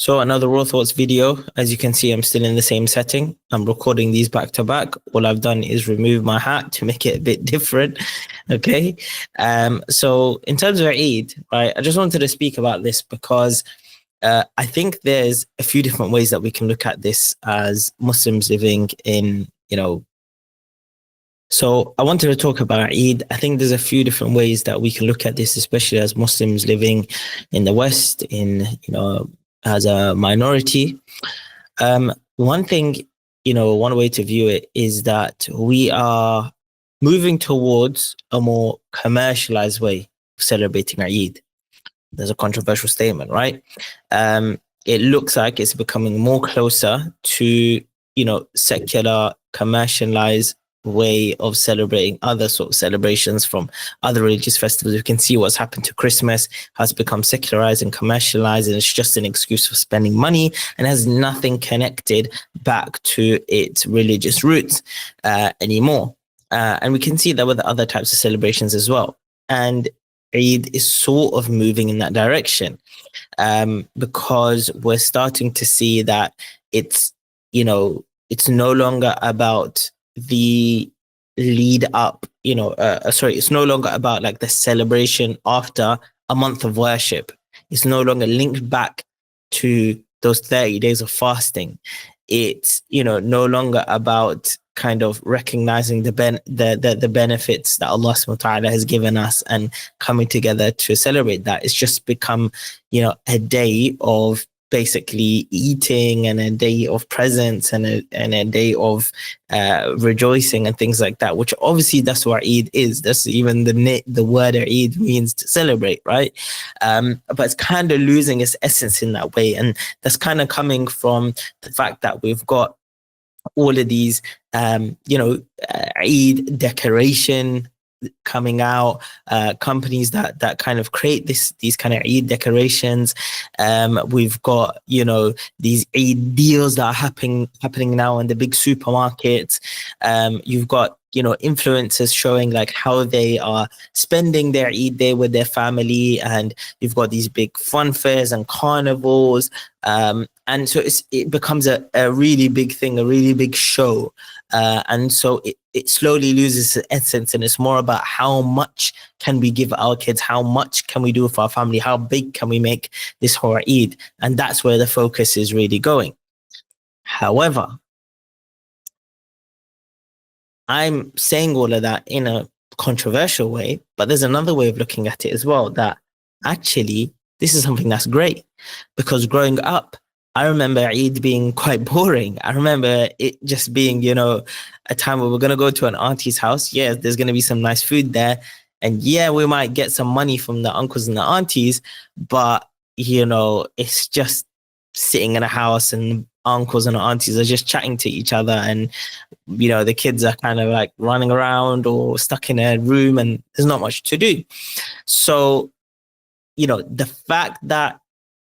So another Raw Thoughts video. As you can see, I'm still in the same setting. I'm recording these back to back. All I've done is remove my hat to make it a bit different. Okay. So in terms of Eid, right, I just wanted to speak about this because I think there's a few different ways that we can look at this as Muslims living in, so I wanted to talk about Eid. I think there's a few different ways that we can look at this, especially as Muslims living in the West, as a minority. One thing, one way to view it is that we are moving towards a more commercialized way of celebrating our Eid. There's a controversial statement, right? It looks like it's becoming more closer to, secular, commercialized way of celebrating other sort of celebrations from other religious festivals. You can see what's happened to Christmas, has become secularized and commercialized, and it's just an excuse for spending money and has nothing connected back to its religious roots anymore. And we can see that with other types of celebrations as well. And Eid is sort of moving in that direction because we're starting to see that it's no longer about the lead up, it's no longer about like the celebration after a month of worship. It's no longer linked back to those 30 days of fasting. It's, no longer about kind of recognizing the benefits that Allah subhanahu wa ta'ala has given us and coming together to celebrate that. It's just become, a day of basically eating and a day of presents and a day of rejoicing and things like that, which obviously that's what Eid is. That's even the word Eid means to celebrate, right? But it's kind of losing its essence in that way. And that's kind of coming from the fact that we've got all of these, Eid decoration coming out, companies that kind of create these kind of Eid decorations. We've got, these Eid deals that are happening now in the big supermarkets. You've got, influencers showing like how they are spending their Eid day with their family, and you've got these big fun fairs and carnivals. And so it becomes a really big thing, a really big show. And so it slowly loses its essence, and it's more about how much can we give our kids, how much can we do for our family, how big can we make this whole Eid, and that's where the focus is really going. However, I'm saying all of that in a controversial way, but there's another way of looking at it as well, that actually this is something that's great, because growing up, I remember Eid being quite boring. I remember it just being, a time where we're going to go to an auntie's house. Yeah, there's going to be some nice food there. And yeah, we might get some money from the uncles and the aunties, but, it's just sitting in a house and uncles and aunties are just chatting to each other. And, the kids are kind of like running around or stuck in a room and there's not much to do. So, the fact that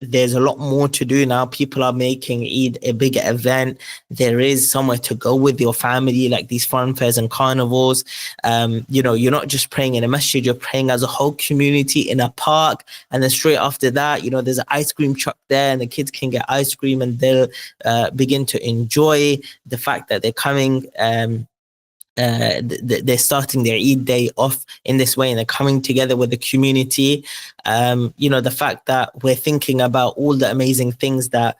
there's a lot more to do now. People are making Eid a bigger event. There is somewhere to go with your family, like these fun fairs and carnivals. You're not just praying in a masjid, you're praying as a whole community in a park. And then straight after that, there's an ice cream truck there and the kids can get ice cream and they'll begin to enjoy the fact that they're coming they're starting their Eid day off in this way and they're coming together with the community. The fact that we're thinking about all the amazing things that,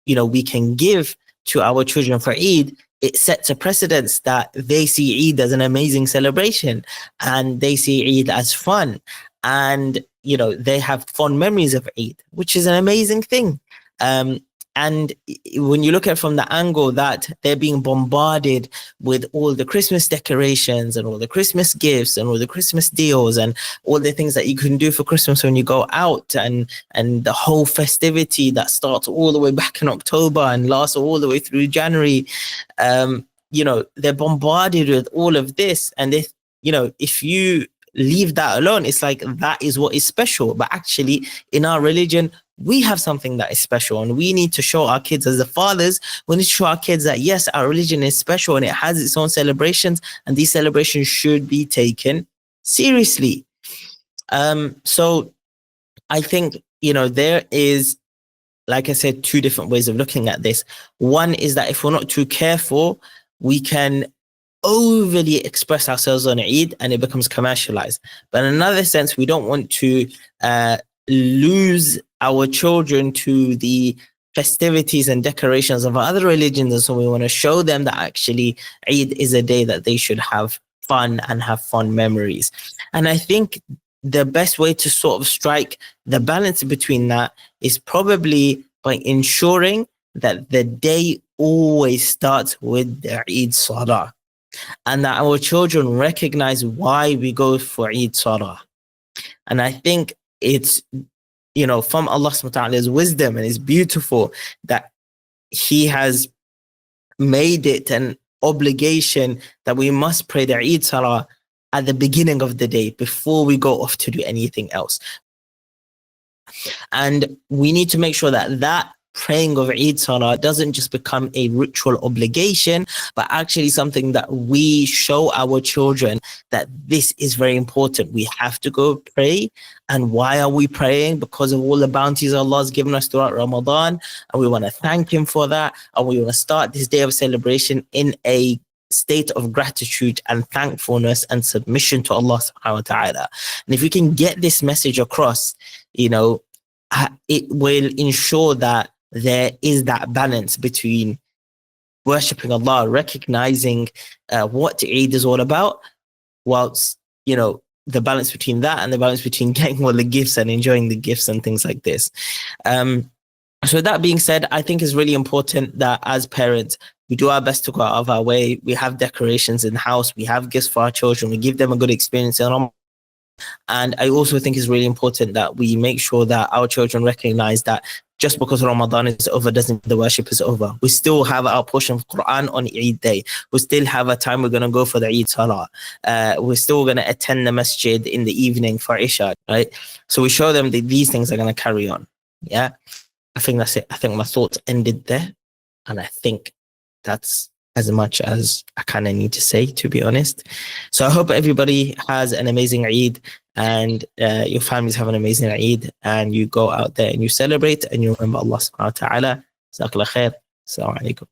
we can give to our children for Eid, it sets a precedence that they see Eid as an amazing celebration and they see Eid as fun. And, they have fond memories of Eid, which is an amazing thing. And when you look at it from the angle that they're being bombarded with all the Christmas decorations and all the Christmas gifts and all the Christmas deals and all the things that you can do for Christmas when you go out, and the whole festivity that starts all the way back in October and lasts all the way through January, they're bombarded with all of this. And if you leave that alone, it's like that is what is special. But actually, in our religion, we have something that is special, and we need to show our kids, as the fathers, we need to show our kids that yes, our religion is special and it has its own celebrations, and these celebrations should be taken seriously. So I think, there is like I said, two different ways of looking at this. One is that if we're not too careful, we can overly express ourselves on Eid and it becomes commercialized. But in another sense, we don't want to lose our children to the festivities and decorations of other religions. And so we want to show them that actually Eid is a day that they should have fun and have fun memories. And I think the best way to sort of strike the balance between that is probably by ensuring that the day always starts with the Eid Salah, and that our children recognize why we go for Eid Salah. And I think it's, from Allah subhanahu wa ta'ala's wisdom, and it's beautiful that He has made it an obligation that we must pray the Eid Salah at the beginning of the day before we go off to do anything else. And we need to make sure that praying of Eid Salah doesn't just become a ritual obligation, but actually something that we show our children that this is very important. We have to go pray. And why are we praying? Because of all the bounties Allah has given us throughout Ramadan. And we want to thank Him for that. And we want to start this day of celebration in a state of gratitude and thankfulness and submission to Allah subhanahu wa ta'ala. And if we can get this message across, it will ensure that there is that balance between worshipping Allah, recognizing what Eid is all about, whilst, the balance between that and the balance between getting all the gifts and enjoying the gifts and things like this. So that being said, I think it's really important that as parents, we do our best to go out of our way. We have decorations in the house. We have gifts for our children. We give them a good experience in Ramadan. And I also think it's really important that we make sure that our children recognize that just because Ramadan is over doesn't mean the worship is over. We still have our portion of Quran on Eid day. We still have a time we're going to go for the Eid Salah. We're still going to attend the masjid in the evening for Isha, right? So we show them that these things are going to carry on. Yeah, I think that's it. I think my thoughts ended there. And I think that's as much as I kind of need to say, to be honest. So I hope everybody has an amazing Eid, and your families have an amazing Eid, and you go out there and you celebrate and you remember Allah subhanahu wa ta'ala. Jazakallah khair. Assalamu alaikum.